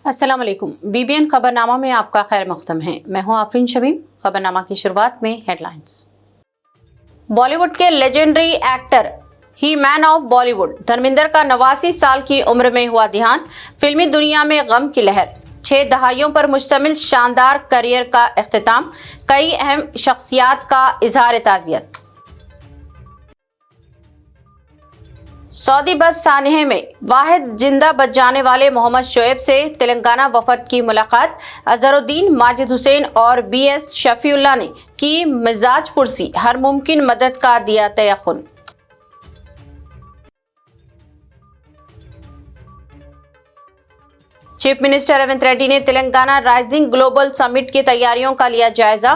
السلام علیکم، BBN خبرنامہ میں آپ کا خیر مقدم ہے۔ میں ہوں آفرین شمیم۔ خبرنامہ کی شروعات میں ہیڈ لائنز۔ بالی ووڈ کے legendary actor he man of Bollywood Dharmendra کا 89 سال کی عمر میں ہوا دیہانت۔ فلمی دنیا میں غم کی لہر، 6 دہائیوں پر مشتمل شاندار کیریئر کا اختتام، کئی اہم شخصیات کا اظہار تعزیت۔ سعودی بس سانحے میں واحد زندہ بچ جانے والے محمد شعیب سے تلنگانہ وفد کی ملاقات۔ اظہر الدین، ماجد حسین اور BS شفیع اللہ نے کی مزاج پرسی، ہر ممکن مدد کا دیا تیقن۔ چیف منسٹر ریونت ریڈی نے تلنگانہ رائزنگ گلوبل سمٹ کی تیاریوں کا لیا جائزہ،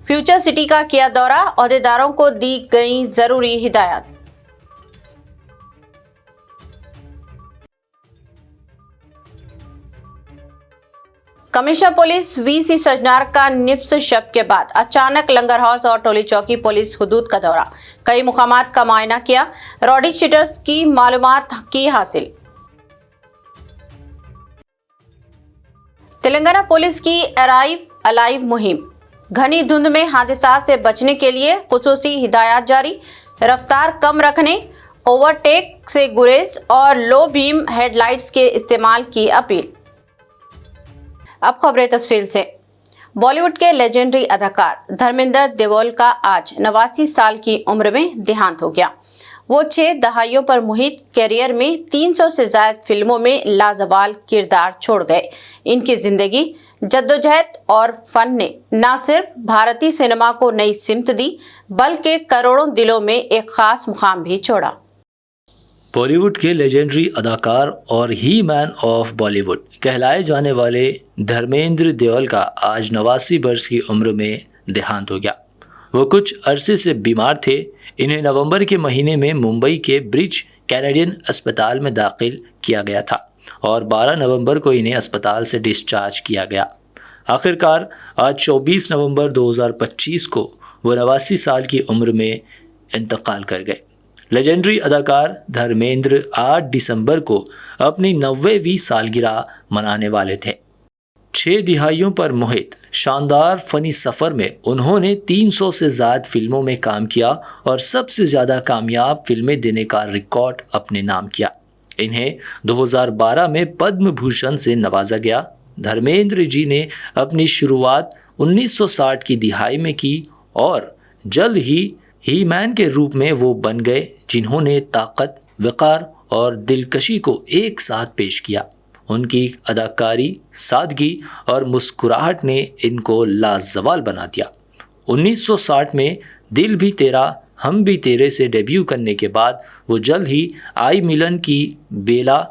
فیوچر سٹی کا کیا دورہ، عہدیداروں کو دی گئیں ضروری ہدایات۔ کمشنر پولیس VC سجنار کا نصف شب کے بعد اچانک لنگر ہاؤس اور ٹولی چوکی پولیس حدود کا دورہ، کئی مقامات کا معائنہ کیا، راڈی شیٹرز کی معلومات کی حاصل۔ تلنگانہ پولیس کی ارائیو الائیو مہم، گھنی دھند میں حادثات سے بچنے کے لیے خصوصی ہدایات جاری، رفتار کم رکھنے، اوورٹیک سے گریز اور لو بیم ہیڈ لائٹس کے استعمال کی اپیل۔ اب خبریں تفصیل سے۔ بالی ووڈ کے لیجنڈری اداکار دھرمیندر دیول کا آج 89 سال کی عمر میں دیہانت ہو گیا۔ وہ 6 دہائیوں پر محیط کیریئر میں 300 سے زائد فلموں میں لازوال کردار چھوڑ گئے۔ ان کی زندگی، جدوجہد اور فن نے نہ صرف بھارتی سنیما کو نئی سمت دی بلکہ کروڑوں دلوں میں ایک خاص مقام بھی چھوڑا۔ بالی ووڈ کے لیجنڈری اداکار اور ہی مین آف بالی ووڈ کہلائے جانے والے دھرمیندر دیول کا آج 89 برس کی عمر میں دیہانت ہو گیا۔ وہ کچھ عرصے سے بیمار تھے۔ انہیں نومبر کے مہینے میں ممبئی کے برچ کینیڈین اسپتال میں داخل کیا گیا تھا اور 12 نومبر کو انہیں اسپتال سے ڈسچارج کیا گیا۔ آخرکار آج 24 نومبر 2025 کو وہ 89 سال کی عمر میں انتقال کر گئے۔ لیجنڈری اداکار دھرمیندر 8 دسمبر کو اپنی 90ویں سالگرہ منانے والے تھے۔ 6 دہائیوں پر محیط شاندار فنی سفر میں انہوں نے 300 سے زائد فلموں میں کام کیا اور سب سے زیادہ کامیاب فلمیں دینے کا ریکارڈ اپنے نام کیا۔ انہیں 2012 میں پدم بھوشن سے نوازا گیا۔ دھرمیندر جی نے اپنی شروعات 1960 کی دہائی میں کی اور جلد ہی مین کے روپ میں وہ بن گئے جنہوں نے طاقت، وقار اور دلکشی کو ایک ساتھ پیش کیا۔ ان کی اداکاری، سادگی اور مسکراہٹ نے ان کو لازوال بنا دیا۔ 1960 میں دل بھی تیرا ہم بھی تیرے سے ڈیبیو کرنے کے بعد وہ جلد ہی آئی ملن کی بیلا،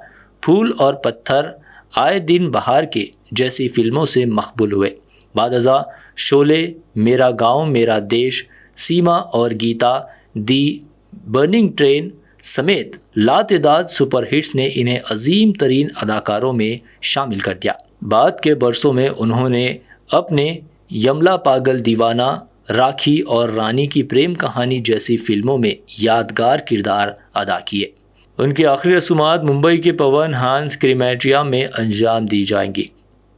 پھول اور پتھر، آئے دن بہار کے جیسی فلموں سے مقبول ہوئے۔ بعد ازاں شولے، میرا گاؤں میرا دیش، سیما اور گیتا، دی برننگ ٹرین سمیت لاتعداد سپر ہٹس نے انہیں عظیم ترین اداکاروں میں شامل کر دیا۔ بعد کے برسوں میں انہوں نے اپنے یملا پاگل دیوانہ، راکھی اور رانی کی پریم کہانی جیسی فلموں میں یادگار کردار ادا کیے۔ ان کی آخری رسومات ممبئی کے پون ہانس کریمیٹریم میں انجام دی جائیں گی۔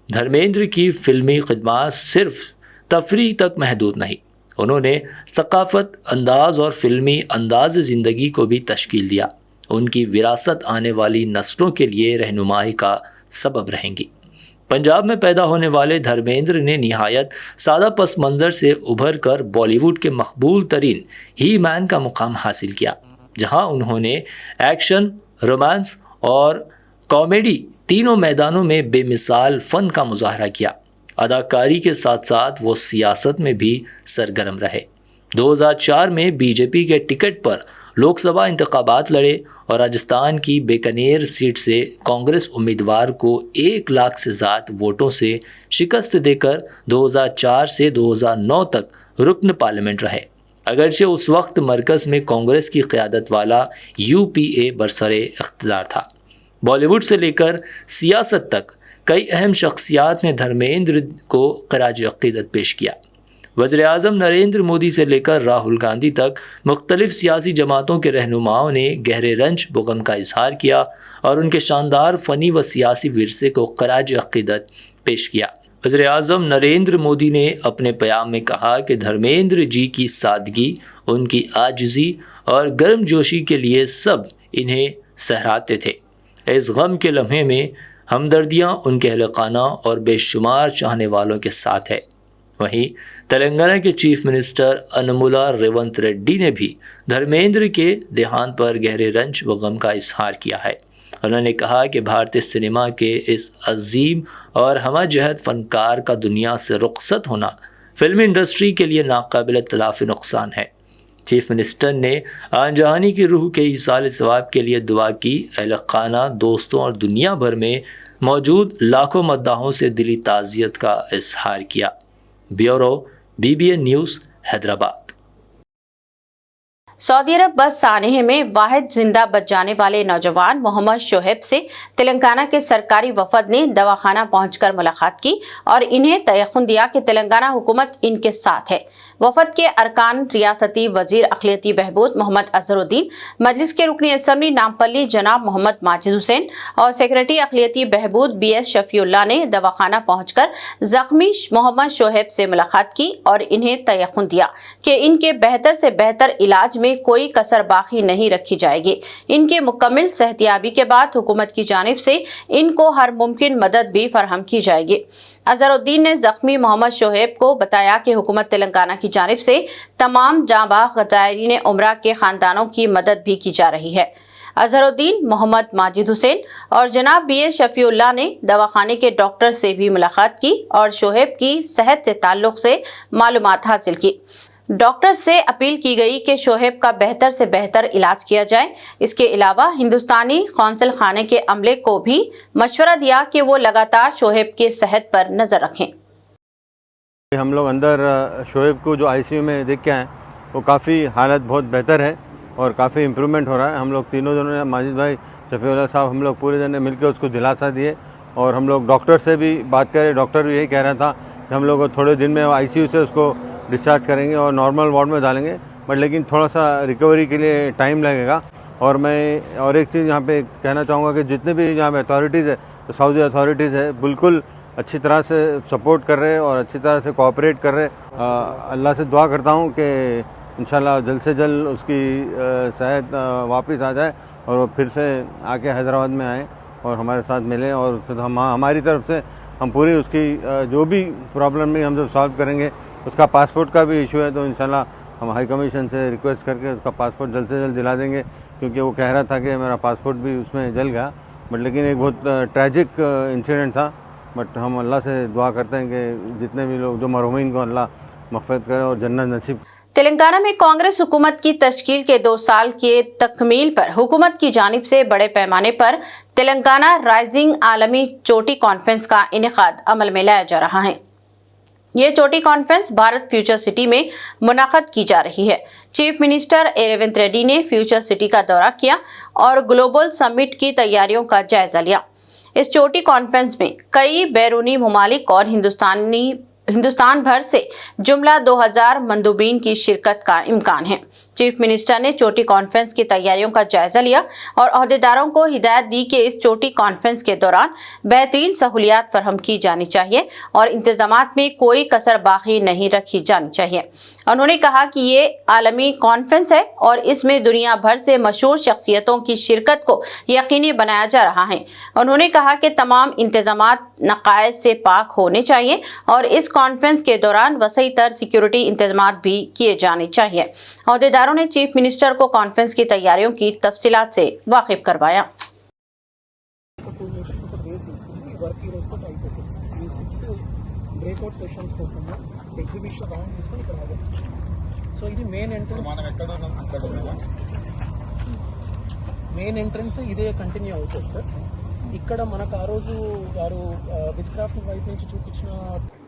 دھرمیندر کی فلمی خدمات صرف تفریح تک محدود نہیں، انہوں نے ثقافت، انداز اور فلمی انداز زندگی کو بھی تشکیل دیا۔ ان کی وراثت آنے والی نسلوں کے لیے رہنمائی کا سبب رہیں گی۔ پنجاب میں پیدا ہونے والے دھرمیندر نے نہایت سادہ پس منظر سے ابھر کر بالی ووڈ کے مقبول ترین ہی مین کا مقام حاصل کیا، جہاں انہوں نے ایکشن، رومانس اور کامیڈی تینوں میدانوں میں بے مثال فن کا مظاہرہ کیا۔ اداکاری کے ساتھ ساتھ وہ سیاست میں بھی سرگرم رہے۔ 2004 میں BJP کے ٹکٹ پر لوک سبھا انتخابات لڑے اور راجستھان کی بیکانیر سیٹ سے کانگریس امیدوار کو 1 لاکھ سے زائد ووٹوں سے شکست دے کر 2004 سے 2009 تک رکن پارلیمنٹ رہے۔ اگرچہ اس وقت مرکز میں کانگریس کی قیادت والا UPA برسر اقتدار تھا۔ بالی ووڈ سے لے کر سیاست تک کئی اہم شخصیات نے دھرمیندر کو خراج عقیدت پیش کیا۔ वज़ीर-ए-आज़म नरेंद्र मोदी से लेकर राहुल गांधी तक मुख्तलिफ सियासी जमातों के रहनुमाओं ने गहरे रंज व गम का इजहार किया और उनके शानदार फ़नी व सियासी विरसे को ख़राज अक़ीदत पेश किया। वज़ीर-ए-आज़म नरेंद्र मोदी ने अपने बयान में कहा कि धर्मेंद्र जी की सादगी, उनकी आजिज़ी और गर्मजोशी के लिए सब इन्हें सहराते थे। इस गम के लम्हे में हमदर्दियाँ उनके अहल खाना और बेशुमार चाहने वालों के साथ है। वहीं तेलंगाना के चीफ मिनिस्टर अन्मुला रेवंत रेड्डी ने भी धर्मेंद्र के देहांत पर गहरे रंज व गम का इजहार किया है। उन्होंने कहा कि भारतीय सिनेमा के इस अजीम और हमजहत फनकार का दुनिया से रुखसत होना फिल्म इंडस्ट्री के लिए नाकाबिल तलाफ़ी नुकसान है। चीफ मिनिस्टर ने आनजहानी की रूह के ईसाल सवाब के लिए दुआ की। अहल खाना, दोस्तों और दुनिया भर में मौजूद लाखों मद्दाहों से दिली ताज़ियत का इजहार किया। Bureau BBN news Hyderabad. Saudi Arab bus सानेह में वाहिद जिंदा बच जाने वाले नौजवान मोहम्मद शोहेब से तेलंगाना के सरकारी वफद ने दवाखाना पहुंचकर मुलाकात की और इन्हें तयक़ुन दिया कि तेलंगाना हुकूमत इनके साथ है। वफद के अरकान रियासती वजीर अक़लियती बहबूद मोहम्मद अजहरुद्दीन, मजलिस के रुकनी असम्बली नामपल्ली जनाब मोहम्मद माजिद हुसैन और सेक्रेटरी अक़लियती बहबूद BS शफीउल्लाह ने दवाखाना पहुंचकर ज़ख्मी मोहम्मद शोहेब से मुलाकात की और इन्हें तयक़ुन दिया कि इनके बेहतर से बेहतर इलाज में कोई कसर बाकी नहीं रखी जाएगी। इनके मुकम्मल सेहतियाबी के बाद हुकूमत की जानिब से इनको हर मुमकिन मदद भी फराहम की जाएगी। अजहरुद्दीन ने जख्मी मोहम्मद शोहेब को बताया कि हुकूमत तेलंगाना की जानिब से तमाम जांबाज़ ज़ायरीन उम्रा के ख़ानदानों की मदद भी की जा रही है। अजहरुद्दीन, मोहम्मद माजिद हुसैन और जनाब BS शफीउल्लाह ने दवाखाने के डॉक्टर से भी मुलाकात की और शोहेब की सेहत से ताल्लुक़ से मालूमात हासिल की। डॉक्टर से अपील की गई कि शोहेब का बेहतर से बेहतर इलाज किया जाए। इसके अलावा हिंदुस्तानी कौंसल खाने के अमले को भी मशवरा दिया कि वो लगातार शोहेब के सेहत पर नज़र रखें। हम लोग अंदर शोहेब को जो ICU में देख के आए, वो काफ़ी हालत बहुत बेहतर है और काफ़ी इम्प्रूवमेंट हो रहा है। हम लोग तीनों जनों ने, माजिद भाई, शफीउल्लाह साहब, हम लोग पूरे जने मिलकर उसको दिलासा दिए और हम लोग डॉक्टर से भी बात करें। डॉक्टर भी यही कह रहा था कि हम लोग थोड़े दिन में ICU से उसको डिस्चार्ज करेंगे और नॉर्मल वार्ड में डालेंगे, बट लेकिन थोड़ा सा रिकवरी के लिए टाइम लगेगा। और मैं और एक चीज़ यहाँ पे कहना चाहूँगा कि जितने भी यहाँ पे अथॉरिटीज़ है, तो सऊदी अथॉरिटीज़ है, बिल्कुल अच्छी तरह से सपोर्ट कर रहे और अच्छी तरह से कोऑपरेट कर रहे। अल्लाह से दुआ करता हूँ कि इंशाल्लाह जल्द से जल्द उसकी सेहत वापस आ जाए और वो फिर से आके हैदराबाद में आए और हमारे साथ मिले और हमारी तरफ से हम पूरी उसकी जो भी प्रॉब्लम नहीं हम सब सॉल्व करेंगे। उसका पासपोर्ट का भी इशू है, तो इंशाल्लाह हम हाई कमीशन से रिक्वेस्ट करके उसका पासपोर्ट जल्द से जल्द दिला देंगे, क्योंकि वो कह रहा था कि मेरा पासपोर्ट भी उसमें जल गया। बट लेकिन एक बहुत ट्रैजिक इंसिडेंट था। बट हम अल्लाह से दुआ करते हैं कि जितने भी लोग जो मरहूमीन को अल्लाह मग़फ़िरत करे और जन्नत नसीब। तेलंगाना में कांग्रेस हुकूमत की तश्कील के 2 साल के तकमील पर हुकूमत की जानिब से बड़े पैमाने पर तेलंगाना राइजिंग आलमी चोटी कॉन्फ्रेंस का इनेकाद अमल में लाया जा रहा है। ये चोटी कॉन्फ्रेंस भारत फ्यूचर सिटी में मुनाक़द की जा रही है। चीफ मिनिस्टर रेवंत रेड्डी ने फ्यूचर सिटी का दौरा किया और ग्लोबल समिट की तैयारियों का जायजा लिया। इस चोटी कॉन्फ्रेंस में कई बैरूनी ममालिक और हिंदुस्तान भर से जुमला 2000 मंदूबीन की शिरकत का इम्कान है। चीफ मिनिस्टर ने चोटी कॉन्फ्रेंस की तैयारियों का जायजा लिया और अहदेदारों को हिदायत दी कि इस चोटी कॉन्फ्रेंस के दौरान बेहतरीन सहूलियात फराहम की जानी चाहिए और इंतजामात में कोई कसर बाकी नहीं रखी जानी चाहिए। उन्होंने कहा कि ये आलमी कॉन्फ्रेंस है और इसमें दुनिया भर से मशहूर शख्सियतों की शिरकत को यकीनी बनाया जा रहा है। उन्होंने कहा कि तमाम इंतजामात नकायस से पाक होने चाहिए और इस कॉन्फ्रेंस के दौरान वसी तर सिक्योरिटी इंतजामात भी किए जाने चाहिए। अहदेदारों ने चीफ मिनिस्टर को कॉन्फ्रेंस की तैयारियों की तफसीलात से वाकिफ करवाया। మెయిన్ ఎంట్రన్స్ ఇదే కంటిన్యూ అవుతుంది సార్। ఇక్కడ మనకు ఆ రోజు వారు బిస్క్రాఫ్ట్ వైపు నుంచి చూపించిన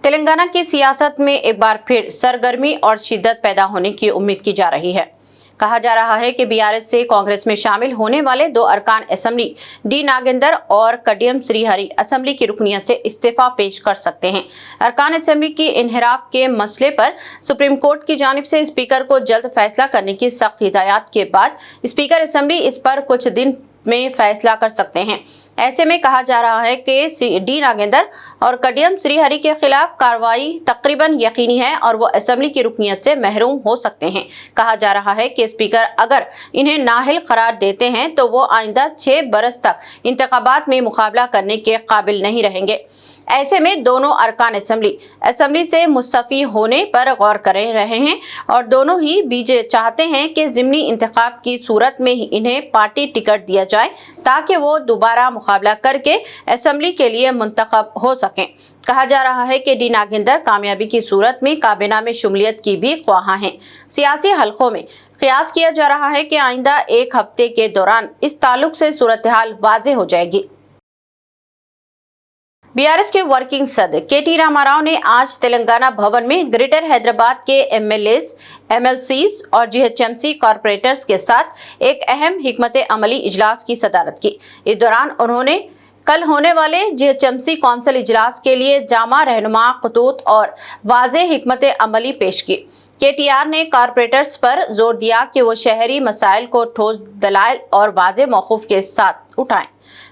तेलंगाना की सियासत में एक बार फिर सरगर्मी और शिद्दत पैदा होने की उम्मीद की जा रही है। कहा जा रहा है कि बीआरएस से कांग्रेस में शामिल होने वाले 2 अरकान असेंबली डी नागेंद्र और कडियम श्रीहरि असेंबली की रुकनियत से इस्तीफा पेश कर सकते हैं। अरकान असेंबली की इनहराफ के मसले पर सुप्रीम कोर्ट की जानिब से स्पीकर को जल्द फैसला करने की सख्त हिदायत के बाद स्पीकर असेंबली इस पर कुछ दिन में फैसला कर सकते हैं। ऐसे में कहा जा रहा है कि डी नागेंद्र और कडियम श्रीहरि के खिलाफ कार्रवाई तकरीबन यकीनी है और वो असेंबली की रुकनियत से महरूम हो सकते हैं। कहा जा रहा है कि स्पीकर अगर इन्हें नाअहल करार देते हैं तो वो आइंदा 6 बरस तक इंतखाबात में मुकाबला करने के काबिल नहीं रहेंगे। ऐसे में दोनों अरकान असेंबली से मुस्तफी होने पर गौर कर रहे हैं और दोनों ही बीजे चाहते हैं कि ज़िमनी इंतखाब की सूरत में ही इन्हें पार्टी टिकट दिया जाए ताकि वो दोबारा मुकाबला करके असेंबली के लिए मुंतखब हो सकें। कहा जा रहा है कि डी नागेंद्र कामयाबी की सूरत में काबीना में शुमूलियत की भी ख्वाह हैं। सियासी हलकों में कयास किया जा रहा है कि आइंदा 1 हफ्ते के दौरान इस ताल्लुक से सूरत हाल वाज़ेह हो जाएगी। बीआरएस के वर्किंग सदर केटी रामाराव ने आज तेलंगाना भवन में ग्रेटर हैदराबाद के एमएलएस, एमएलसीज और जीएचएमसी कॉर्पोरेटर्स के साथ एक अहम हिकमत अमली इजलास की सदारत की। इस दौरान उन्होंने कल होने वाले जीएचएमसी कौंसिल इजलास के लिए जामा रहनुमा खतूत और वाज़े हिकमत अमली पेश की। केटीआर ने कॉर्पोरेटर्स पर जोर दिया कि वो शहरी मसाइल को ठोस दलाइल और वाज़े मौक़ूफ़ के साथ उठाएं,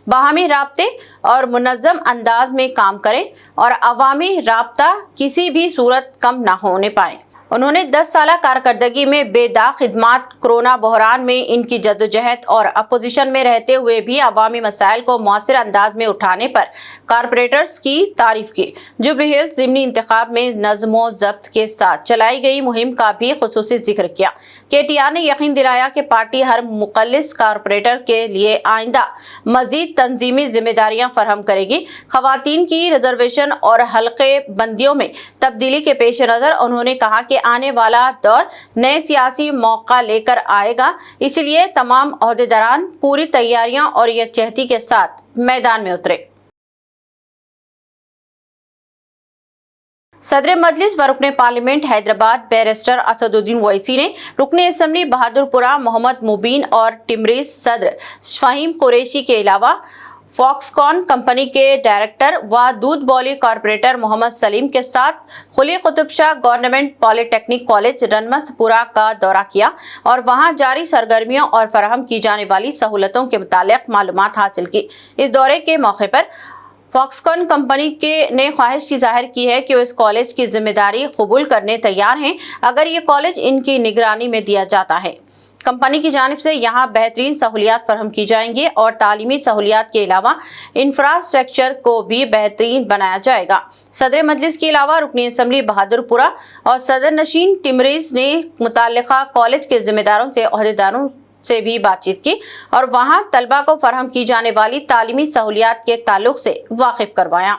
बाहमी राब्ते और मुनज़्ज़म अंदाज में काम करें और अवामी राब्ता किसी भी सूरत कम ना होने पाए। उन्होंने 10 साल कारकर्दगी में बेदाग खिदमात, कोरोना बहरान में इनकी जद्दोजहद और अपोजिशन में रहते हुए भी अवामी मसाइल को मौसर अंदाज में उठाने पर कॉर्पोरेटर्स की तारीफ की। जुबली हिल्स ज़िमनी इंतखाब में नज़्मो ज़ब्त के साथ चलाई गई मुहिम का भी खुसूसी जिक्र किया। केटीआर ने यकीन दिलाया कि पार्टी हर मुखल्लिस कॉर्पोरेटर के लिए आइंदा मजीद तंजीमी जिम्मेदारियां फराहम करेगी। खवातीन की रिजर्वेशन और हल्के बंदियों में तब्दीली के पेश नज़र उन्होंने कहा कि आने वाला दौर नए सियासी मौका लेकर आएगा, इसलिए तमाम ओहदेदारान पूरी तैयारियां और यकजहती के साथ मैदान में उतरे। सदर मजलिस व रुकने पार्लियामेंट हैदराबाद बैरिस्टर असदुद्दीन ओवैसी ने रुकने असेंबली बहादुरपुरा मोहम्मद मुबीन और टिमरीज सदर फ़हीम कुरैशी के अलावा फॉक्सकॉन कंपनी के डायरेक्टर व दूध बौली कॉर्पोरेटर मोहम्मद सलीम के साथ खुली Qutub Shah government polytechnic college Ranmastpura का दौरा किया और वहां जारी सरगर्मियों और फराहम की जाने वाली सहूलतों के मुतालिक मालूमात हासिल की। इस दौरे के मौके पर फॉक्सकॉन कंपनी ने ख्वाहिश की जाहिर की है कि वो इस कॉलेज की जिम्मेदारी कबूल करने तैयार हैं अगर ये कॉलेज इनकी निगरानी में दिया जाता है। कंपनी की जानिब से यहाँ बेहतरीन सहूलियात फराहम की जाएंगी और तालीमी सहूलियात के अलावा इंफ्रास्ट्रक्चर को भी बेहतरीन बनाया जाएगा। सदर मजलिस के अलावा रुकनी असेंबली बहादुरपुरा और सदर नशीन टिमरीज ने मुताल्लिका कॉलेज के जिम्मेदारों से ओहदेदारों से भी बातचीत की और वहाँ तलबा को फराहम की जाने वाली तालीमी सहूलियात के ताल्लुक से वाकिफ करवाया।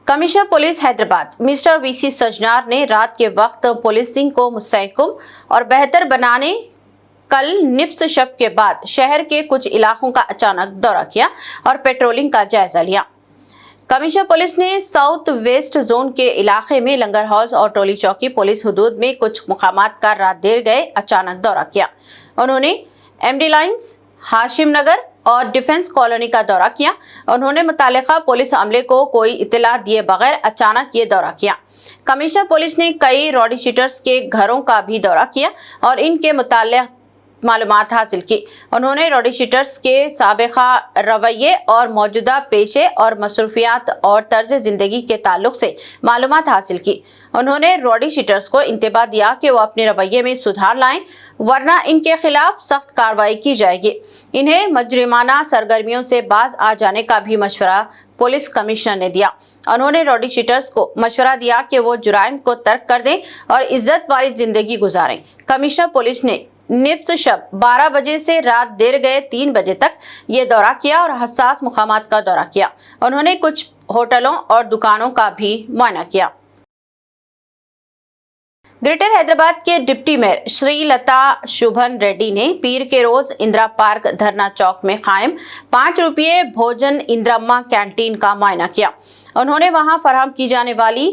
Commissioner police Hyderabad mister VC Sajjanar ने रात के वक्त पुलिसिंग को मुस्तहकम और बेहतर बनाने कल निफ्स शब के बाद शहर के कुछ इलाकों का अचानक दौरा किया और पेट्रोलिंग का जायजा लिया। कमिश्नर पुलिस ने साउथ वेस्ट जोन के इलाके में लंगर हाउस और टोली चौकी पुलिस हदूद में कुछ मुकामात का रात देर गए अचानक दौरा किया। उन्होंने एमडी लाइन्स, हाशिम नगर और डिफेंस कॉलोनी का दौरा किया। उन्होंने मुतालिका पुलिस अमले को कोई इत्तला दिए बगैर अचानक ये दौरा किया। कमिश्नर पुलिस ने कई रॉडी शीटर्स के घरों का भी दौरा किया और इनके मुताल्लिक़ मालूमात हासिल की। उन्होंने रॉडी शीटर्स के साबिक़ा रवैये और मौजूदा पेशे और मसरूफियात और तर्ज ज़िंदगी के ताल्लुक से मालूमात हासिल की। उन्होंने रॉडी शीटर्स को इंतबाह दिया कि वो अपने रवैये में सुधार लाएं वरना इनके खिलाफ सख्त कार्रवाई की जाएगी। इन्हें मुजरिमाना सरगर्मियों से बाज आ जाने का भी मशवरा पुलिस कमिश्नर ने दिया। उन्होंने रॉडी शीटर्स को मशवरा दिया कि वो जुराइम को तर्क कर दें और इज्जत वाली जिंदगी गुजारें। कमिश्नर पुलिस ने निफ्स शब 12 बजे से रात देर गए 3 बजे तक ये दौरा किया और हसास मुकामात का दौरा किया। उन्होंने कुछ होटलों और दुकानों का भी मुआयना किया। ग्रेटर हैदराबाद के डिप्टी मेयर श्रीलता शुभन रेड्डी ने पीर के रोज इंदिरा पार्क धरना चौक में कायम 5 रुपये भोजन इंदिरम्मा कैंटीन का मुआयना किया। उन्होंने वहां फराहम की जाने वाली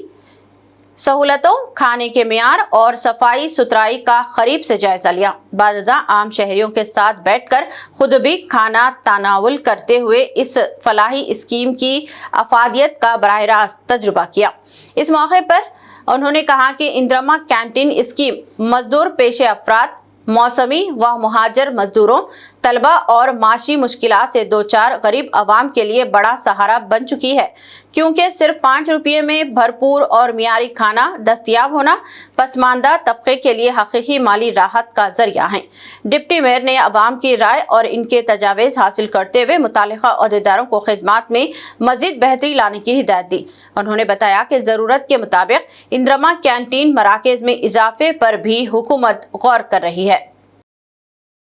सहूलतों, खाने के मियार और सफाई सुथराई का करीब से जायजा लिया। बाज़ आम शहरियों के साथ बैठकर खुद भी खाना तनावुल करते हुए इस फलाही स्कीम की अफादियत का बराह रास्त तजुर्बा किया। इस मौके पर उन्होंने कहा कि इंदिरा कैंटीन स्कीम मजदूर पेशे अफराद, मौसमी व मुहाजिर मजदूरों, तलबा और माशी मुश्किलात से दो चार गरीब आवाम के लिए बड़ा सहारा बन चुकी है, क्योंकि सिर्फ 5 रुपये में भरपूर और मियारी खाना दस्तयाब होना पसमानदा तबके के लिए हकीकी माली राहत का जरिया है। डिप्टी मेयर ने अवाम की राय और इनके तजावीज़ हासिल करते हुए मुतालिका अहदेदारों को खिदमात में मजीद बेहतरी लाने की हिदायत दी। उन्होंने बताया कि ज़रूरत के मुताबिक इंदिरा कैंटीन मराकज़ में इजाफे पर भी हुकूमत गौर कर रही है।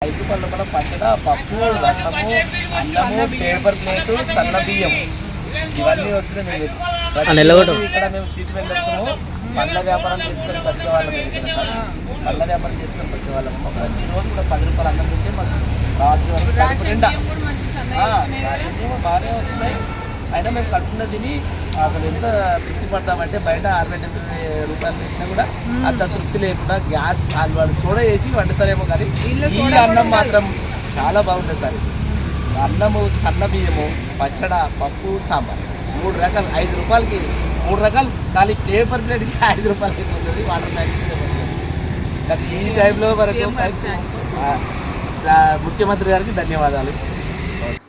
5 రూపాయల లోపల పచ్చడ, పప్పు, రసము, అన్నము, పేపర్ ప్లేటు, సన్న బియ్యం ఇవన్నీ వచ్చినాయి. ఇక్కడ మేము స్ట్రీట్ వెండర్స్ము పండ్ల వ్యాపారం చేసుకొని వచ్చేవాళ్ళం. ఇక్కడ సార్ పండ్ల వ్యాపారం చేసుకొని వచ్చేవాళ్ళము. ప్రతిరోజు కూడా 10 రూపాయలు అన్నం తింటే మాకు రాత్రి వరకు కడుపు నిండా బాగానే వస్తున్నాయి. అయినా మేము కడుపున తిని అసలు ఎంత తృప్తి పడతామంటే బయట 60-70 రూపాయలు పెట్టినా కూడా అంత తృప్తి లేకుండా గ్యాస్ వాళ్ళు సోడా వేసి వండుతారేమో, కానీ ఈ అన్నం మాత్రం చాలా బాగుంటుంది సార్. అన్నము, సన్న బియ్యము, పచ్చడ, పప్పు, సాంబార్ 3 రకాలు 5 రూపాయలకి 3 రకాలు. ఖాళీ పేపర్ ప్లేట్కి 5 రూపాయలకి అయిపోతుంది. వాటర్ ప్యాకెట్ కానీ ఈ టైంలో వరకు ముఖ్యమంత్రి గారికి ధన్యవాదాలు.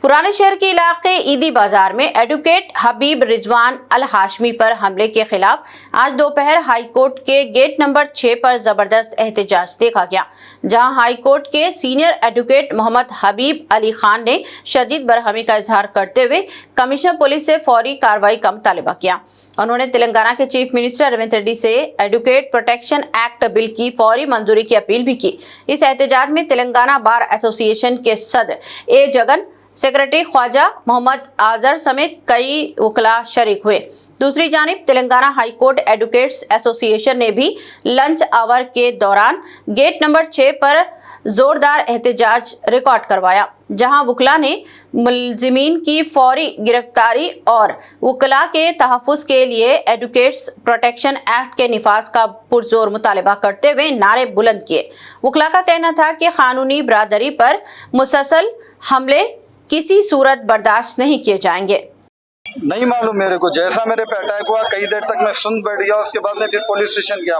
पुराने शहर के इलाके ईदी बाजार में एडवोकेट हबीब रिजवान अल हाशमी पर हमले के खिलाफ आज दोपहर हाई कोर्ट के गेट नंबर 6 पर जबरदस्त एहतजाज देखा गया, जहां हाई कोर्ट के सीनियर एडवोकेट मोहम्मद हबीब अली खान ने शदीद बरहमी का इजहार करते हुए कमिश्नर पुलिस से फौरी कार्रवाई का मुतालबा किया। उन्होंने तेलंगाना के चीफ मिनिस्टर रेवंत रेड्डी से एडवोकेट प्रोटेक्शन एक्ट बिल की फौरी मंजूरी की अपील भी की। इस एहतजाज में तेलंगाना बार एसोसिएशन के सदर ए जगन, सेक्रेटरी ख्वाजा मोहम्मद आजर समेत कई वकला शरीक हुए। दूसरी जानिब Telangana high court advocates association ने भी लंच आवर के दौरान गेट नंबर 6 पर जोरदार एहतजाज रिकॉर्ड करवाया, जहां वकला ने मुलजिमीन की फौरी गिरफ्तारी और वकला के तहफ़्फ़ुज़ के लिए एडवोकेट्स प्रोटेक्शन एक्ट के निफाज का पुरजोर मुतालबा करते हुए नारे बुलंद किए। वकला का कहना था कि कानूनी बरादरी पर मुसलसल हमले किसी सूरत बर्दाश्त नहीं किए जाएंगे। नहीं मालूम मेरे को, जैसा मेरे पे अटैक हुआ कई देर तक मैं सुन बैठ गया। उसके बाद में फिर पुलिस स्टेशन गया।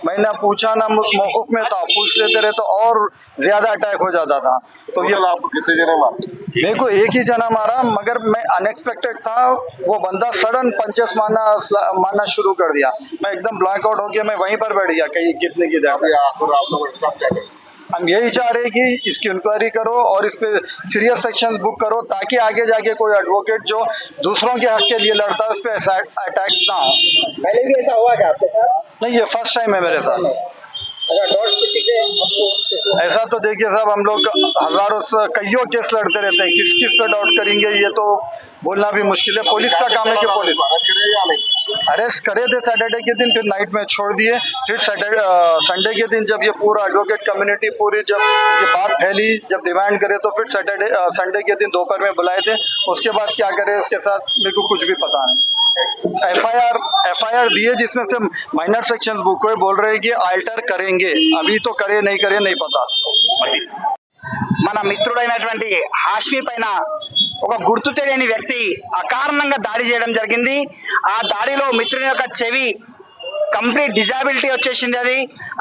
मैंने पूछा ना, मौकूफ में था, पूछ लेते रहे तो और ज्यादा अटैक हो जाता था। तो ये आपको कितने जने मारे? मेरे को एक ही जना मारा, मगर मैं अनएक्सपेक्टेड था। वो बंदा सडन पंचेस मारना शुरू कर दिया। मैं एकदम ब्लैक आउट हो गया। मैं वहीं पर बैठ गया कहीं कितने की देर। हम यही चाह रहे कि इसकी इंक्वायरी करो और इस पे सीरियस सेक्शन बुक करो, ताकि आगे जाके कोई एडवोकेट जो दूसरों के हक के लिए लड़ता है उस पे अटैक ना हो। पहले भी ऐसा हुआ क्या आपके साथ? नहीं, ये फर्स्ट टाइम है मेरे साथ। ऐसा तो देखिए साहब, हम लोग हजारों कईयों केस लड़ते रहते हैं, किस किस पे डाउट करेंगे ये तो बोलना भी मुश्किल है। पुलिस का काम है कि पुलिस अरेस्ट करे थे सैटरडे के दिन, फिर नाइट में छोड़ दिए। फिर संडे के दिन जब ये पूरा एडवोकेट कम्युनिटी पूरी जब ये बात फैली, जब डिमांड करे, तो फिर संडे के दिन दोपहर में बुलाए थे। उसके बाद क्या करे उसके साथ मेरे को कुछ भी पता नहीं। एफआईआर दिए जिसमें से माइनर सेक्शन बुक हुए, बोल रहे हैं कि आल्टर करेंगे, अभी तो करे नहीं पता। మన మిత్రుడైనటువంటి హాష్మి పైన ఒక గుర్తు తెలియని వ్యక్తి అకారణంగా దాడి చేయడం జరిగింది. ఆ దాడిలో మిత్రుని యొక్క చెవి కంప్లీట్ డిజాబిలిటీ వచ్చేసింది. అది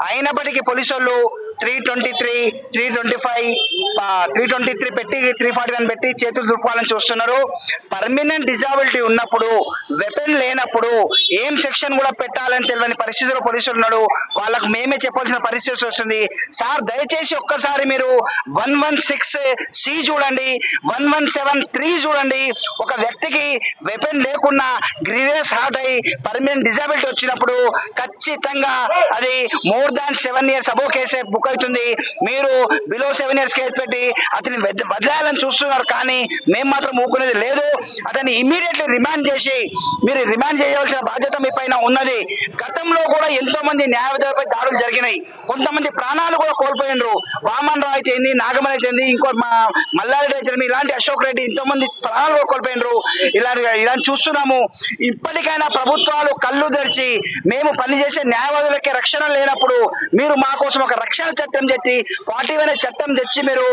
అయినప్పటికీ పోలీసు వాళ్ళు 323, 325, 323 పెట్టి 341 పెట్టి చేతులు దులుపుకోవాలని చూస్తున్నారు. పర్మనెంట్ డిజాబిలిటీ ఉన్నప్పుడు, వెపన్ లేనప్పుడు ఏం సెక్షన్ కూడా పెట్టాలని తెలియని పరిస్థితిలో పోలీసులు ఉన్నాడు. వాళ్ళకు మేమే చెప్పాల్సిన పరిస్థితి వస్తుంది. సార్ దయచేసి ఒక్కసారి మీరు 116C చూడండి, 1173 చూడండి. ఒక వ్యక్తికి వెపన్ లేకున్నా గ్రీవియస్ హార్ట్ అయి పర్మనెంట్ డిజాబిలిటీ వచ్చినప్పుడు ఖచ్చితంగా అది మోర్ దాన్ 7 years అబో కేసే బుక్ అవుతుంది. మీరు బిలో 7 years కేసు పెట్టి అతన్ని వదిలేయాలని చూస్తున్నారు, కానీ మేము మాత్రం ఊరుకునేది లేదు. అతన్ని ఇమ్మీడియట్లీ రిమాండ్ చేసి, మీరు రిమాండ్ చేయవలసిన బాధ్యత మీ పైన ఉన్నది. గతంలో కూడా ఎంతో మంది న్యాయవాదులపై దాడులు జరిగినాయి. కొంతమంది ప్రాణాలు కూడా కోల్పోయినరు. వామన్ రావు అయితే ఏంది, నాగమణి అయితే ఏంది, ఇంకో మల్లారెడ్డి అయితే ఇలాంటి అశోక్ రెడ్డి ఇంతమంది ప్రాణాలు కూడా కోల్పోయినరు. ఇలాంటి చూస్తున్నాము. ఇప్పటికైనా ప్రభుత్వాలు కళ్ళు తెరిచి, మేము పనిచేసే న్యాయవాదులకి రక్షణ లేనప్పుడు మీరు మా కోసం ఒక రక్షణ చట్టం తెచ్చి, 40 చట్టం తెచ్చి, మీరు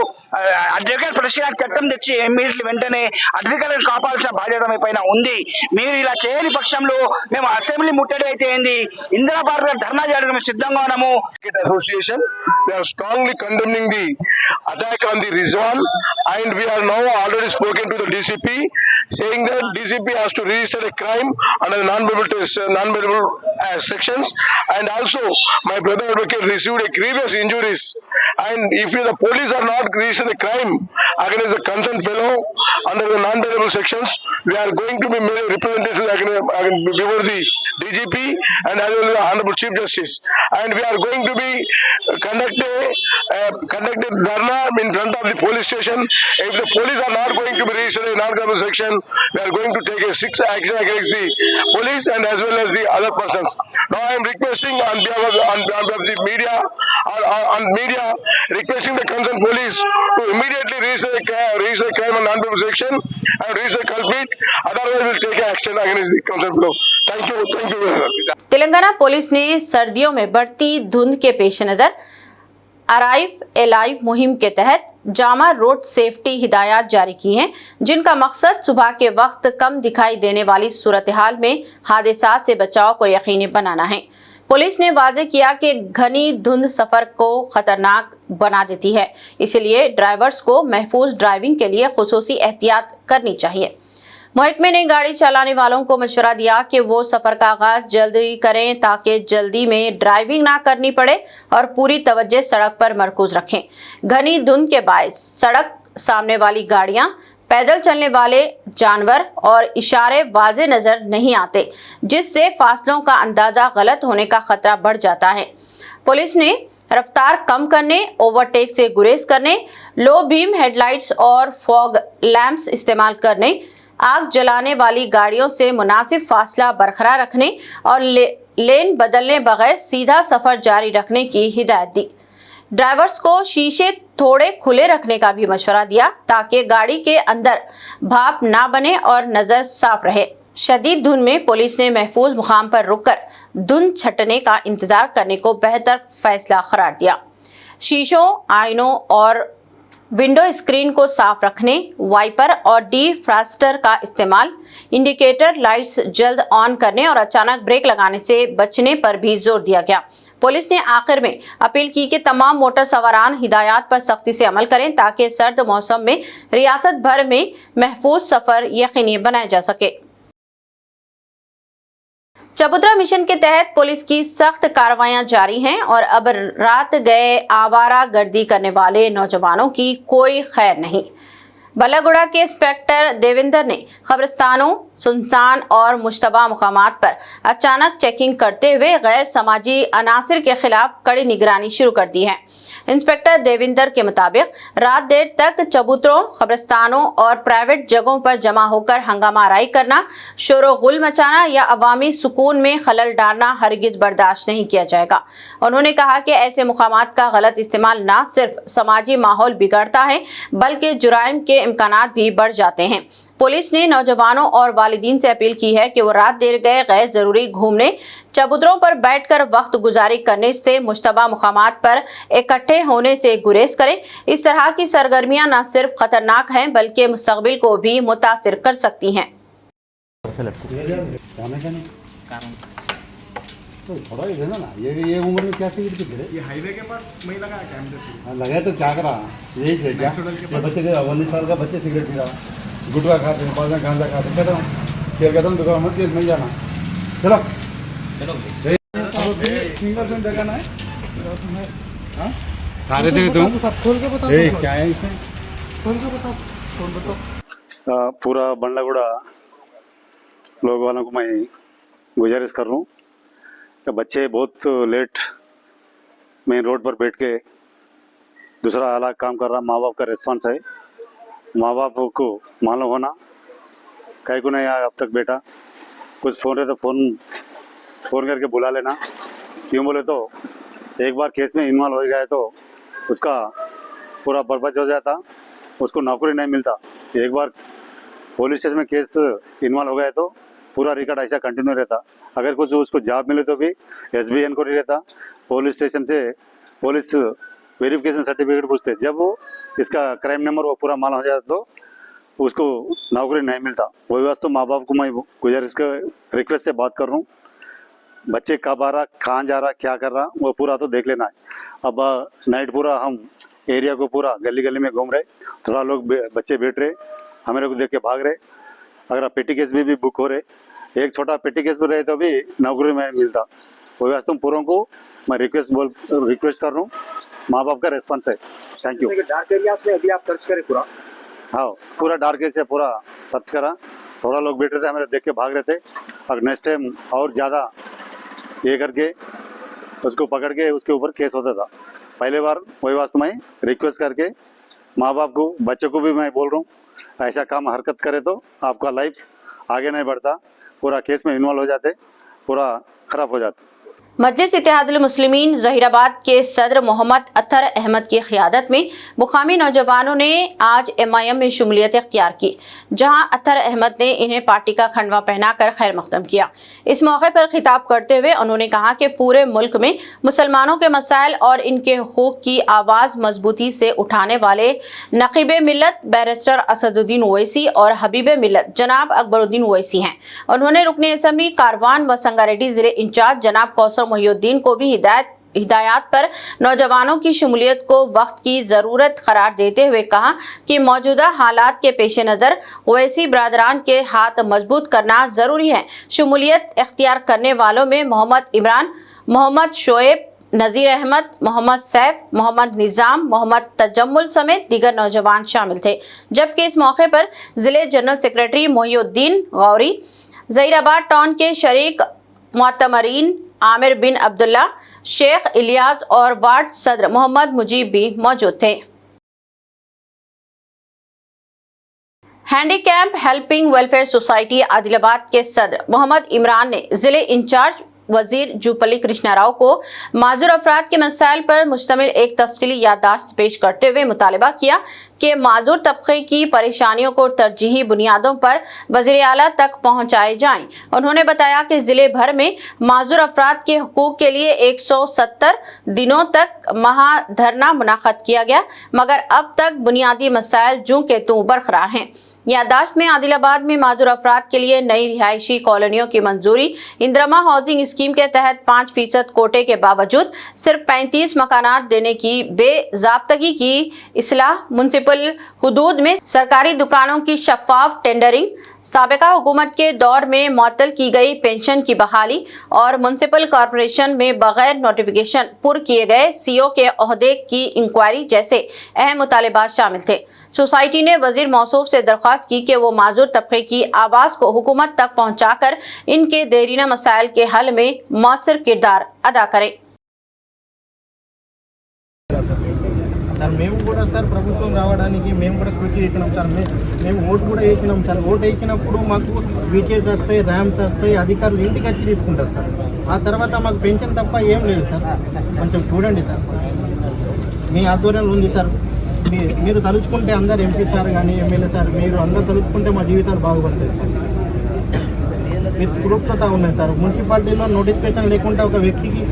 అడ్వకేట్ ప్రొటెక్షన్ చట్టం తెచ్చి ఇమ్మీడియట్లీ వెంటనే అడ్వకేట్లను కాపాడాల్సిన బాధ్యత మీ పైన ఉంది. మీరు ఇలా చేయని పక్షంలో మేము అసెంబ్లీ ముట్టడి అయితే ఏంది, ఇందిరా పార్క్ లో ధర్నా చేయడానికి మేము సిద్ధంగా ఉన్నాము. Association, they are strongly condemning the attack on the Rizwan, and we are now already spoken to the DCP, saying that DCP has to register a crime under the non-bailable sections, and also my brother advocate received a grievous injuries, and if the police are not registered a crime against the concerned fellow under the non-bailable sections, we are going to be made representations before the DGP and as well as the Honorable Chief Justice, and we are going to be conduct a dharna in front of the police station. If the police are not going to be registered in non-bailable section, we are going to take a strict action against the police and as well as the other persons. Now I am requesting on behalf of the media, on media, requesting the concerned police to immediately register the crime on non-bailable section and register the culprit. Otherwise, we will take action against the concerned fellow. Thank you very much. Telangana police ने सर्दियों में बढ़ती धुंध के पेश नज़र arrive alive मुहिम के तहत जामा रोड सेफ्टी हिदायत जारी की हैं, जिनका मकसद सुबह के वक्त कम दिखाई देने वाली सूरत हाल में हादसात से बचाव को यकीनी बनाना है। पुलिस ने वाज़ेह किया कि घनी धुंध सफ़र को ख़तरनाक बना देती है, इसलिए ड्राइवर्स को महफूज ड्राइविंग के लिए खुसूसी एहतियात करनी चाहिए। महकमे ने गाड़ी चलाने वालों को मशवरा दिया कि वो सफ़र का आगाज़ जल्दी करें ताकि जल्दी में ड्राइविंग ना करनी पड़े और पूरी तवज्जो सड़क पर मरकूज़ रखें। घनी धुंध के बायस सड़क, सामने वाली गाड़ियाँ, पैदल चलने वाले जानवर और इशारे वाज़ेह नज़र नहीं आते, जिससे फासलों का अंदाज़ा गलत होने का ख़तरा बढ़ जाता है। पुलिस ने रफ्तार कम करने, ओवरटेक से गुरेज करने, लो बीम हेडलाइट्स और फॉग लैंप्स इस्तेमाल करने, आग जलाने वाली गाड़ियों से मुनासिब फासला बरकरार रखने और लेन बदलने बगैर सीधा सफ़र जारी रखने की हिदायत दी। ड्राइवर्स को शीशे थोड़े खुले रखने का भी मशवरा दिया ताकि गाड़ी के अंदर भाप ना बने और नज़र साफ रहे। शदीद धुंध में पुलिस ने महफूज मुकाम पर रुककर धुंध छटने का इंतजार करने को बेहतर फैसला करार दिया। शीशों, आईनों और विंडो स्क्रीन को साफ रखने, वाइपर और डिफ्रास्टर का इस्तेमाल, इंडिकेटर लाइट्स जल्द ऑन करने और अचानक ब्रेक लगाने से बचने पर भी जोर दिया गया। पुलिस ने आखिर में अपील की कि तमाम मोटर सवारान हिदायत पर सख्ती से अमल करें ताकि सर्द मौसम में रियासत भर में महफूज सफ़र यकीनी बनाया जा सके। चबूतरा मिशन के तहत पुलिस की सख्त कार्रवाइयां जारी हैं और अब रात गए आवारा गर्दी करने वाले नौजवानों की कोई खैर नहीं। बल्लागुड़ा के इंस्पेक्टर देविंदर ने कब्रिस्तानों, सुनसान और मुश्तबा मुकामात पर अचानक चेकिंग करते हुए गैर समाजी अनासिर के खिलाफ कड़ी निगरानी शुरू कर दी है। इंस्पेक्टर देविंदर के मुताबिक रात देर तक चबूतरों, कब्रिस्तानों और प्राइवेट जगहों पर जमा होकर हंगामा आराई करना, शोर गुल मचाना या अवामी सुकून में खलल डालना हरगिज बर्दाश्त नहीं किया जाएगा। उन्होंने कहा कि ऐसे मुकामात का गलत इस्तेमाल न सिर्फ समाजी माहौल बिगड़ता है बल्कि जुराइम के इम्कानात भी बढ़ जाते हैं। पुलिस ने नौजवानों और वालिदीन से अपील की है कि वो रात देर गए गैर जरूरी घूमने, चबूतरों पर बैठकर वक्त गुजारी करने से मुश्तबा मुकामात पर इकट्ठे होने से गुरेज करें। इस तरह की सरगर्मियां न सिर्फ खतरनाक हैं बल्कि मुस्तकबिल को भी मुतासिर कर सकती हैं। थोड़ा ही देना ना, ये उम्र में क्या सिगरेट पीते थे? ये हाईवे के पास वही लगा है कैमरे। लगा तो क्या करा, यही थे क्या? ये बच्चे के 19 साल का बच्चे सिगरेट पी रहा, गुटखा खाते हैं, बाद में गांजा खाते हैं। कहता हूँ फिर कहता हूँ दुकान मत नहीं जाना। चलो फिंगरप्रिंट लगाना है। खा रहे थे तुम? खोल के बता क्या है इसमें, खोल के बता। पूरा बंडलागुड़ा लोग वालों को मैं गुजारिश कर रहा हूँ कि बच्चे बहुत लेट मेन रोड पर बैठ के दूसरा अलग काम कर रहा, माँ बाप का रिस्पांस है। माँ बाप को मालूम होना कहीं को नहीं आया अब तक बेटा, कुछ फ़ोन है तो फ़ोन करके बुला लेना। क्यों बोले तो एक बार केस में इन्वॉल्व हो गया तो उसका पूरा बर्बाद हो जाता, उसको नौकरी नहीं मिलता। एक बार पुलिस स्टेशन में केस इन्वॉल्व हो गया तो पूरा रिकॉर्ड ऐसा कंटिन्यू रहता। अगर कुछ उसको जॉब मिले तो भी SBN को नहीं रहता, पुलिस स्टेशन से पुलिस वेरिफिकेशन सर्टिफिकेट पूछते, जब वो इसका क्राइम नंबर वो पूरा मालूम हो जाता तो उसको नौकरी नहीं मिलता। वही वास्तव माँ बाप को मैं गुजारिश का रिक्वेस्ट से बात कर रहा हूँ, बच्चे कब आ रहा, कहाँ जा रहा, क्या कर रहा, वो पूरा तो देख लेना है। अब नाइट पूरा हम एरिया को पूरा गली गली में घूम रहे, थोड़ा लोग बच्चे बैठ रहे, हमारे को देख के भाग रहे। अगर पेटी केस भी बुक हो रहे, एक छोटा पेटी केस भी रहे तो भी नौकरी में मिलता। वही वास्तव पूरों को मैं रिक्वेस्ट कर रहा हूँ, माँ बाप का रेस्पॉन्स है। Thank you. डार्क एरिया में अभी आप सर्च करें पूरा? हाँ, पूरा डार्क एरिया से पूरा सर्च करा, थोड़ा लोग बैठ रहे थे, हमारे देख के भाग रहे थे। और नेक्स्ट टाइम और ज़्यादा ये करके उसको पकड़ के उसके ऊपर केस होता था। पहले बार वही वास्तव में रिक्वेस्ट करके माँ बाप को, बच्चों को भी मैं बोल रहा हूँ, ऐसा काम हरकत करे तो आपका लाइफ आगे नहीं बढ़ता, पूरा केस में इन्वॉल्व हो जाते, पूरा खराब हो जाता। मजलिस इत्तेहादुल मुस्लिमीन ज़हीराबाद के सदर मोहम्मद अत्तर अहमद की क़ियादत में मुकामी नौजवानों ने आज MIM में शमूलियत इख्तियार की, जहां अत्तर अहमद ने इन्हें पार्टी का खंडवा पहनाकर खैर मक़दम किया। इस मौके पर खिताब करते हुए उन्होंने कहा कि पूरे मुल्क में मुसलमानों के मसाइल और इनके हुकूक की आवाज़ मजबूती से उठाने वाले नक़ीब मिल्लत बैरिस्टर असदुद्दीन ओवैसी और हबीब मिल्लत जनाब अकबरुद्दीन ओवैसी हैं। उन्होंने रुकने असम्बली कारवान व संगारेड्डी ज़िले इंचार्ज जनाब कौसर मोहिउद्दीन को भी हिदायत पर नौजवानों की शमूलियत को वक्त की ज़रूरत करार देते हुए कहा कि मौजूदा हालात के पेश नज़र ओवैसी बरादरान के हाथ मजबूत करना ज़रूरी है। शमूलियत इख्तियार करने वालों में मोहम्मद इमरान, मोहम्मद शोएब, नज़ीर अहमद, मोहम्मद सैफ, मोहम्मद निज़ाम, मोहम्मद तजम्मुल समेत दीगर नौजवान शामिल थे। जबकि इस मौके पर ज़िले general secretary Mohiuddin Gauri, Zaheerabad town के शरीक मुअत्तमरीन आमिर बिन अब्दुल्ला, शेख इलियास और वार्ड सदर मोहम्मद मुजीब भी मौजूद थे। Handicap helping welfare society Adilabad के सदर मोहम्मद इमरान ने जिले इंचार्ज वजीर जूपल्ली कृष्णा राव को माजूर अफराद के मसाइल पर मुश्तमिल एक तफसीली याददाश्त पेश करते हुए मुतालबा किया कि माजूर तबके की परेशानियों को तरजीही बुनियादों पर वज़ीर आला तक पहुँचाए जाएं। उन्होंने बताया कि ज़िले भर में माजूर अफराद के हुकूक के लिए 170 दिनों तक महाधरना मुनाक़द किया गया, मगर अब तक बुनियादी मसाइल जूं के त्यों बरकरार हैं। यादाश्त में आदिलाबाद में माजूर अफराद के लिए नई रिहायशी कॉलोनियों की मंजूरी, इंदिरमा हाउसिंग स्कीम के तहत 5% कोटे के बावजूद सिर्फ 35 मकानात देने की बेज़ाब्तगी की इस्लाह, मुनसिपल हुदूद में सरकारी दुकानों की शफाफ टेंडरिंग, साबिका हुकूमत के दौर में मुअत्तल की गई पेंशन की बहाली और म्युनिसिपल कॉरपोरेशन में बगैर नोटिफिकेशन पुर किए गए CO के ओहदे की इंक्वायरी जैसे अहम मुतालिबात शामिल थे। सोसाइटी ने वजीर मौसूफ से दरख्वास्त की कि वो माजूर तबके की आवाज़ को हुकूमत तक पहुँचाकर इनके देरीना मसाइल के हल में मौसर किरदार अदा करें। సార్ మేము కూడా సార్ ప్రభుత్వం రావడానికి మేము కూడా కృషి చేసినాం సార్. మేము ఓటు కూడా వేసినాం సార్. ఓటు వేసినప్పుడు మాకు వీకేస్ వస్తాయి, ర్యామ్స్ వస్తాయి, అధికారులు ఇంటికి వచ్చి తీసుకుంటారు సార్. ఆ తర్వాత మాకు పెన్షన్ తప్ప ఏం లేదు సార్. కొంచెం చూడండి సార్, మీ ఆధ్వర్యంలో ఉంది సార్. మీరు తలుచుకుంటే అందరు MP సార్ కానీ MLA సార్ మీరు అందరూ తలుచుకుంటే మా జీవితాలు బాగుపడతాయి సార్. మీరు సురక్షత ఉన్నాయి సార్. మున్సిపాలిటీలో నోటిఫికేషన్ లేకుండా ఒక వ్యక్తికి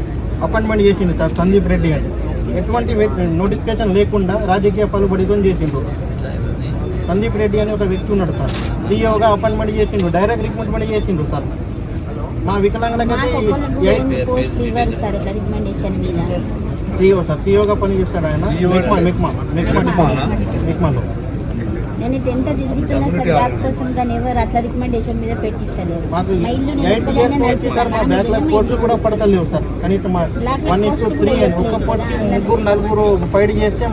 అపాయింట్మెంట్ చేసింది సార్, సందీప్ రెడ్డి అని. ఎటువంటి నోటిఫికేషన్ లేకుండా రాజకీయ పలుబడితో చేసిండ్రు. సందీప్ రెడ్డి అని ఒక వ్యక్తి ఉన్నాడు సార్, COగా అపాయింట్మెంట్ చేసిండ్రు, డైరెక్ట్ రిక్రూట్మెంట్ చేసిండ్రు సార్. మా వికలాంగులకైతే CEO సార్, COగా పనిచేస్తాడు ఆయన మెక్మాలో. నేను ఇది ఎంత తిరుగుతున్నా సార్ జాబ్ కోసం, కానీ ఎవరు అట్లా రికమెండేషన్ మీద పెట్టిస్తలేరు. మా ఇల్లు కోర్టులు కూడా పడతలేవు సార్. కనీసం 1:3 అని ఒక పోటీ 3-4 ఫైట్ చేస్తే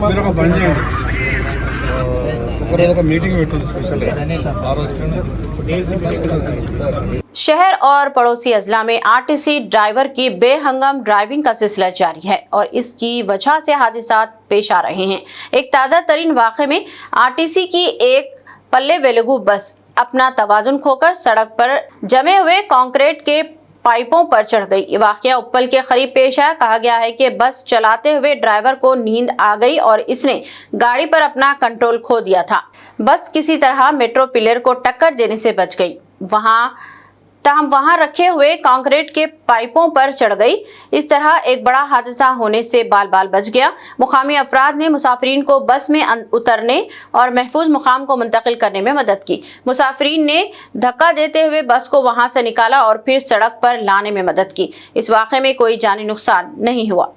शहर और पड़ोसी अजला में RTC ड्राइवर की बेहंगम ड्राइविंग का सिलसिला जारी है और इसकी वजह से हादसात पेश आ रहे हैं। एक ताज़ा तरीन वाक़े में RTC की एक पल्ले बेलगू बस अपना तवाज़ुन खोकर सड़क पर जमे हुए कंक्रीट के पाइपों पर चढ़ गई। ये वाकया उप्पल के करीब पेश आया। कहा गया है कि बस चलाते हुए ड्राइवर को नींद आ गई और इसने गाड़ी पर अपना कंट्रोल खो दिया था। बस किसी तरह मेट्रो पिलर को टक्कर देने से बच गई। वहां रखे हुए कंक्रीट के पाइपों पर चढ़ गई। इस तरह एक बड़ा हादसा होने से बाल बाल बच गया। मुकामी अफराद ने मुसाफिरीन को बस में उतरने और महफूज मुकाम को मुंतकिल करने में मदद की। मुसाफिरीन ने धक्का देते हुए बस को वहां से निकाला और फिर सड़क पर लाने में मदद की। इस वाक़े में कोई जानी नुकसान नहीं हुआ।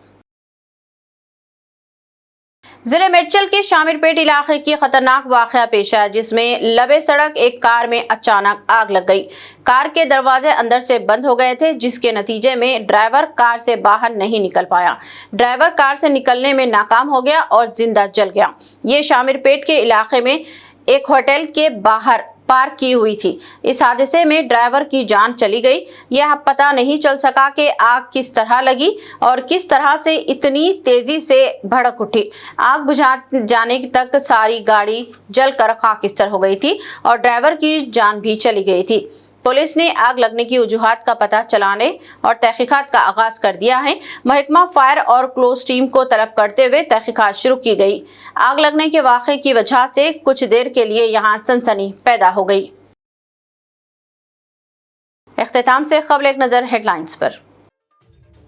जिले मेडचल के शामिरपेट इलाके की खतरनाक वाकया पेश आया, जिसमें लबे सड़क एक कार में अचानक आग लग गई। कार के दरवाजे अंदर से बंद हो गए थे, जिसके नतीजे में ड्राइवर कार से बाहर नहीं निकल पाया। ड्राइवर कार से निकलने में नाकाम हो गया और जिंदा जल गया। ये शामिरपेट के इलाके में एक होटल के बाहर पार्क की हुई थी। इस हादसे में ड्राइवर की जान चली गई। यह पता नहीं चल सका कि आग किस तरह लगी और किस तरह से इतनी तेजी से भड़क उठी। आग बुझा जाने तक सारी गाड़ी जलकर खाकिस्तर हो गई थी और ड्राइवर की जान भी चली गई थी। पुलिस ने आग लगने की वजूहात का पता चलाने और तहकीकात का आगाज कर दिया है। महकमा फायर और क्लोज टीम को तलब करते हुए तहकीकात शुरू की गई। आग लगने के वाक़े की वजह से कुछ देर के लिए यहां सनसनी पैदा हो गई। इख्तिताम से क़ब्ल एक नज़र हेडलाइंस पर।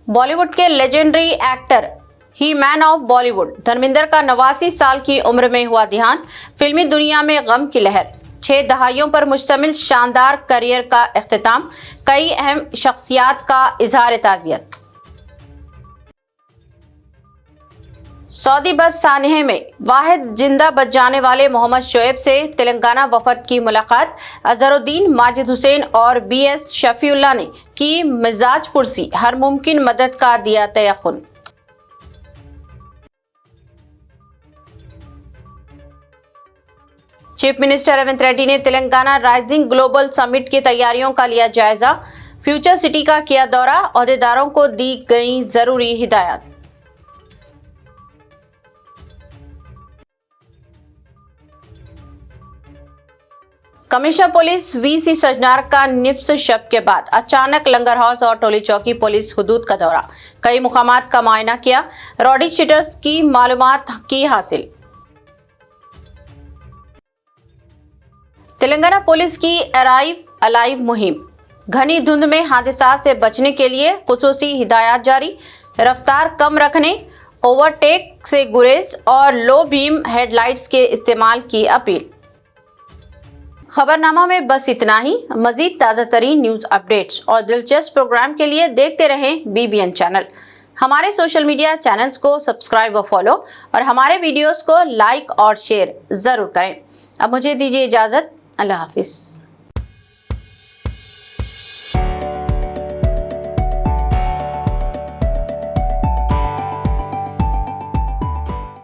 बॉलीवुड के legendary actor he man of Bollywood Dharmendra का 89 साल की उम्र में हुआ देहांत। फिल्मी दुनिया में गम की लहर। 6 दहाइयों पर मुश्तमिल शानदार करियर का इख्तिताम। कई अहम शख्सियात का इजहार ताज़ियत। सऊदी बस सानहे में वाहिद जिंदा बच जाने वाले मोहम्मद शोएब से तेलंगाना वफद की मुलाकात। अजहरुद्दीन माजिद हुसैन और BS शफीउल्लाह ने की मिजाज पुरसी। हर मुमकिन मदद का दिया तयक़ुन। चीफ मिनिस्टर रेवंत रेड्डी ने तेलंगाना राइजिंग ग्लोबल समिट की तैयारियों का लिया जायजा। फ्यूचर सिटी का किया दौरा। ओहदेदारों को दी गई जरूरी हिदायत। कमिश्नर पुलिस VC सजनार का निफ्स शब के बाद अचानक लंगर हाउस और टोली चौकी पुलिस हुदूद का दौरा। कई मुकामात का मुआयना किया। रॉडी शीटर्स की मालूमात की हासिल। तेलंगाना पुलिस की अराइव अलाइव मुहिम। घनी धुंध में हादसा से बचने के लिए खुसूसी हिदायत जारी। रफ्तार कम रखने, ओवरटेक से गुरेज और लो बीम हेडलाइट्स के इस्तेमाल की अपील। खबरनामा में बस इतना ही। मजीद ताज़ा तरीन न्यूज़ अपडेट्स और दिलचस्प प्रोग्राम के लिए देखते रहें BBN चैनल। हमारे सोशल मीडिया चैनल्स को सब्सक्राइब व फॉलो और हमारे वीडियोस को लाइक और शेयर ज़रूर करें। अब मुझे दीजिए इजाज़त। अल्लाह हाफिज़।